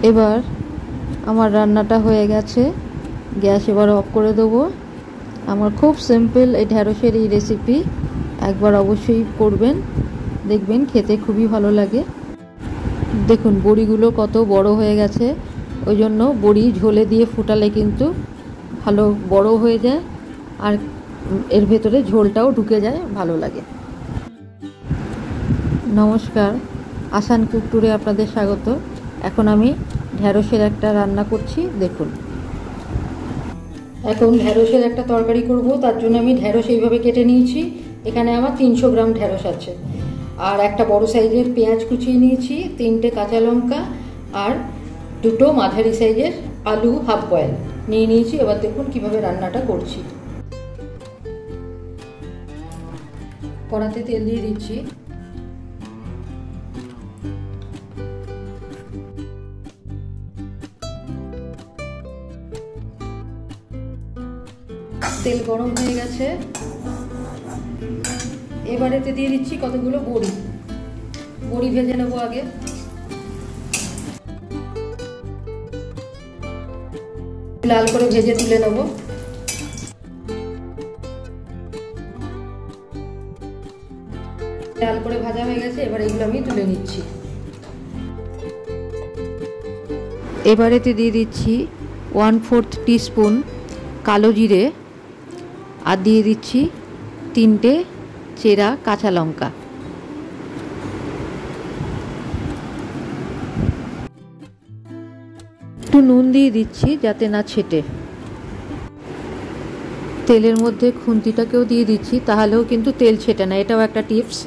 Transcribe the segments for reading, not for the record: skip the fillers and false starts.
এবার আমার রান্নাটা হয়ে গেছে, গ্যাস এবার অফ করে দেবো। আমার খুব সিম্পল এই ঢ্যাঁড়সের এই রেসিপি একবার অবশ্যই করবেন, দেখবেন খেতে খুবই ভালো লাগে। দেখুন বড়িগুলো কত বড় হয়ে গেছে, ওই জন্য বড়ি ঝোলে দিয়ে ফুটালে কিন্তু ভালো বড় হয়ে যায় আর এর ভেতরে ঝোলটাও ঢুকে যায়, ভালো লাগে। নমস্কার, আসান কুক ট্যুরে আপনাদের স্বাগত। এখন আমি ঢ্যাঁড়সের একটা রান্না করছি, দেখুন। এখন ঢ্যাঁড়সের একটা তরকারি করব, তার জন্য আমি ঢ্যাঁড়স এইভাবে কেটে নিয়েছি। এখানে আমার 300 গ্রাম ঢ্যাঁড়স আছে, আর একটা বড় সাইজের পেঁয়াজ কুচিয়ে নিয়েছি, 3টে কাঁচা লঙ্কা আর 2টো মাঝারি সাইজের আলু হাফ বয়েল নিয়ে নিয়েছি। এবার দেখুন কিভাবে রান্নাটা করছি। কড়াতে তেল দিয়ে দিচ্ছি। তেল গরম হয়ে গেছে, এবারেতে দিয়ে দিচ্ছি কতগুলো বড়ি। বড়ি ভেজে নেবো আগে। লাল করে ভেজে তুলে নেব। লাল করে ভাজা হয়ে গেছে, এবার এগুলো আমি তুলে নিচ্ছি। এবারেতে দিয়ে দিচ্ছি 1/4 টিস্পুন কালো জিরে আর দিয়ে দিচ্ছি 3টে চেরা কাঁচা লঙ্কা। একটু নুন দিয়ে দিচ্ছি যাতে না ছেটে। তেলের মধ্যে খুন্তিটাকেও দিয়ে দিচ্ছি, তাহলেও কিন্তু তেল ছেটে না, এটাও একটা টিপস।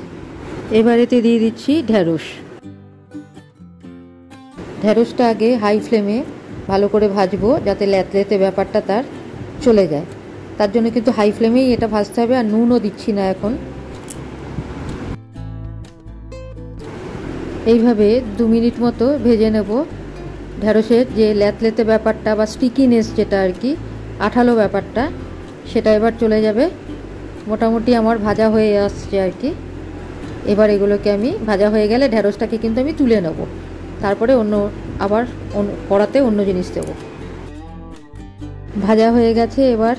এবারেতে দিয়ে দিচ্ছি ঢ্যাঁড়স। ঢ্যাঁড়সটা আগে হাই ফ্লেমে ভালো করে ভাজবো, যাতে ল্যাতলেতে ব্যাপারটা তার চলে যায়। তার জন্য কিন্তু হাই ফ্লেমেই এটা ভাজতে হবে, আর নুনও দিচ্ছি না এখন। এইভাবে 2 মিনিট মতো ভেজে নেব। ঢ্যাঁড়সের যে ল্যাতলেতে ব্যাপারটা বা স্টিকিনেস যেটা আর কি, আঠালো ব্যাপারটা, সেটা এবার চলে যাবে। মোটামুটি আমার ভাজা হয়ে আসছে আর কি। এবার এগুলোকে আমি ভাজা হয়ে গেলে ঢ্যাঁড়সটাকে কিন্তু আমি তুলে নেব, তারপরে আবার কড়াতে অন্য জিনিস দেব। ভাজা হয়ে গেছে, এবার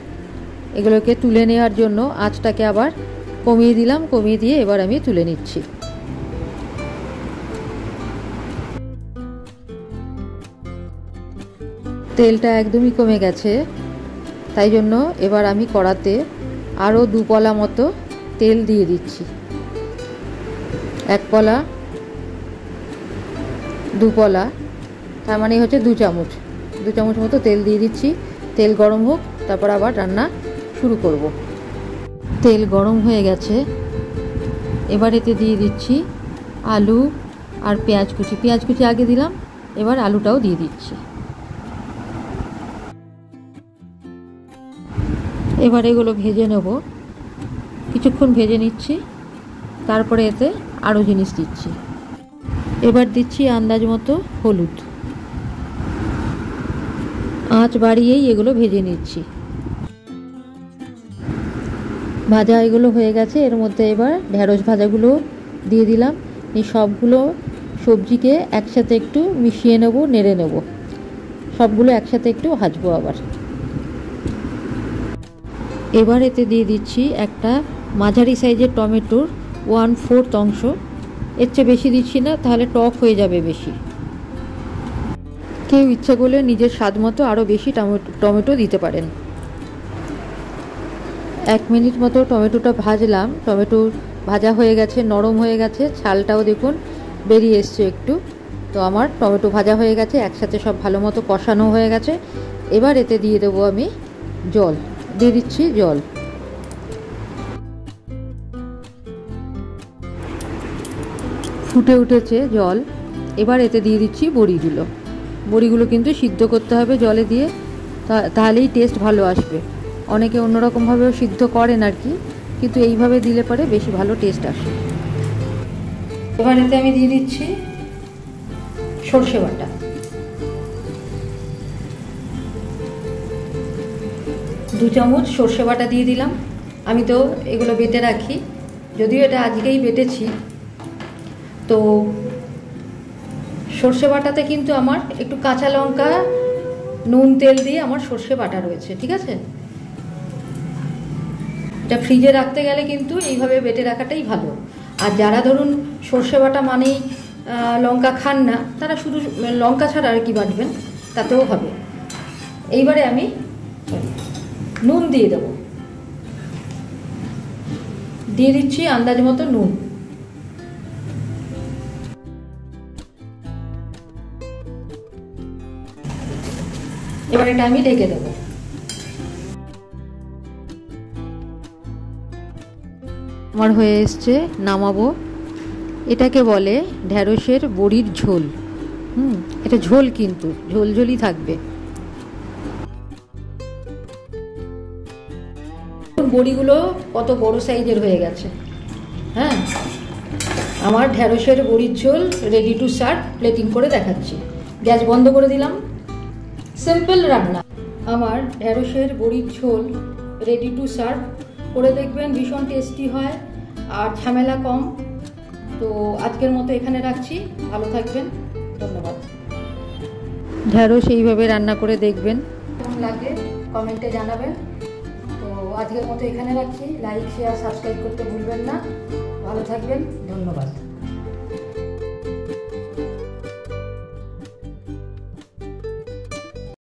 এগুলোকে তুলে নেওয়ার জন্য আঁচটাকে আবার কমিয়ে দিলাম। কমিয়ে দিয়ে এবার আমি তুলে নিচ্ছি। তেলটা একদমই কমে গেছে, তাই জন্য এবার আমি কড়াতে আরও 2 পলা মতো তেল দিয়ে দিচ্ছি। 1 পলা, 2 পলা, তার মানে হচ্ছে 2 চামচ। 2 চামচ মতো তেল দিয়ে দিচ্ছি। তেল গরম হোক, তারপর আবার রান্না শুরু করব। তেল গরম হয়ে গেছে, এবার এতে দিয়ে দিচ্ছি আলু আর পেঁয়াজ কুচি। পেঁয়াজ কুচি আগে দিলাম, এবার আলুটাও দিয়ে দিচ্ছি। এবার এগুলো ভেজে নেব, কিছুক্ষণ ভেজে নিচ্ছি। তারপরে এতে আরও জিনিস দিচ্ছি। এবার দিচ্ছি আন্দাজ মতো হলুদ। আঁচ বাড়িয়েই এগুলো ভেজে নিচ্ছি। ভাজা এগুলো হয়ে গেছে, এর মধ্যে এবার ঢ্যাঁড়স ভাজাগুলো দিয়ে দিলাম। এই সবগুলো সবজিকে একসাথে একটু মিশিয়ে নেব, নেড়ে নেব। সবগুলো একসাথে একটু ভাজবো আবার। এবার এতে দিয়ে দিচ্ছি একটা মাঝারি সাইজের টমেটোর 1/4 অংশ। এর চেয়ে বেশি দিচ্ছি না, তাহলে টক হয়ে যাবে বেশি। কেউ ইচ্ছা করলে নিজের স্বাদ মতো আরও বেশি টমেটো দিতে পারেন। 1 মিনিট মতো টমেটোটা ভাজলাম। টমেটো ভাজা হয়ে গেছে, নরম হয়ে গেছে, ছালটাও দেখুন বেরিয়ে এসছে একটু। তো আমার টমেটো ভাজা হয়ে গেছে, একসাথে সব ভালো মতো কষানো হয়ে গেছে। এবার এতে দিয়ে দেবো আমি জল। দিয়ে দিচ্ছি জল। ফুটে উঠেছে জল, এবার এতে দিয়ে দিচ্ছি বড়িগুলো। বড়িগুলো কিন্তু সিদ্ধ করতে হবে জলে দিয়ে, তাহলেই টেস্ট ভালো আসবে। অনেকে অন্যরকমভাবেও সিদ্ধ করেন আর কি, কিন্তু এইভাবে দিলে পরে বেশি ভালো টেস্ট আসে। এবার এতে আমি দিয়ে দিচ্ছি সরষে বাটা। দু চামচ সর্ষে বাটা দিয়ে দিলাম। আমি তো এগুলো বেটে রাখি, যদিও এটা আজকেই বেটেছি। তো সর্ষে বাটাতে কিন্তু আমার একটু কাঁচা লঙ্কা, নুন, তেল দিয়ে আমার সর্ষে বাটা রয়েছে, ঠিক আছে? এটা ফ্রিজে রাখতে গেলে কিন্তু এইভাবে বেটে রাখাটাই ভালো। আর যারা ধরুন সর্ষে বাটা মানেই লঙ্কা খান না, তারা শুধু লঙ্কা ছাড়া আর কি বাটবেন, তাতেও হবে। এইবারে আমি নুন দিয়ে দেবো, দিয়ে দিচ্ছি আন্দাজ মতো নুন। এবার এটা আমি ঢেকে দেবো। আমার হয়ে এসছে, নামাবো। এটাকে বলে ঢ্যাঁড়সের বড়ির ঝোল। এটা ঝোল, কিন্তু ঝোলঝোলই থাকবে। বড়িগুলো কত বড় সাইজের হয়ে গেছে। হ্যাঁ, আমার ঢ্যাঁড়সের বড়ির ঝোল রেডি টু সার্ভ। প্লেটিং করে দেখাচ্ছি। গ্যাস বন্ধ করে দিলাম। সিম্পল রান্না। আমার ঢ্যাঁড়সের বড়ির ঝোল রেডি টু সার্ভ। করে দেখবেন, ভীষণ টেস্টি হয় আর ঝামেলা কম। তো আজকের মতো এখানে রাখছি। ভালো থাকবেন, ধন্যবাদ। ঢ্যাঁড়স এইভাবে রান্না করে দেখবেন, কেমন লাগে কমেন্টে জানাবেন। তো আজকের মতো এখানে রাখছি। লাইক, শেয়ার, সাবস্ক্রাইব করতে ভুলবেন না। ভালো থাকবেন, ধন্যবাদ।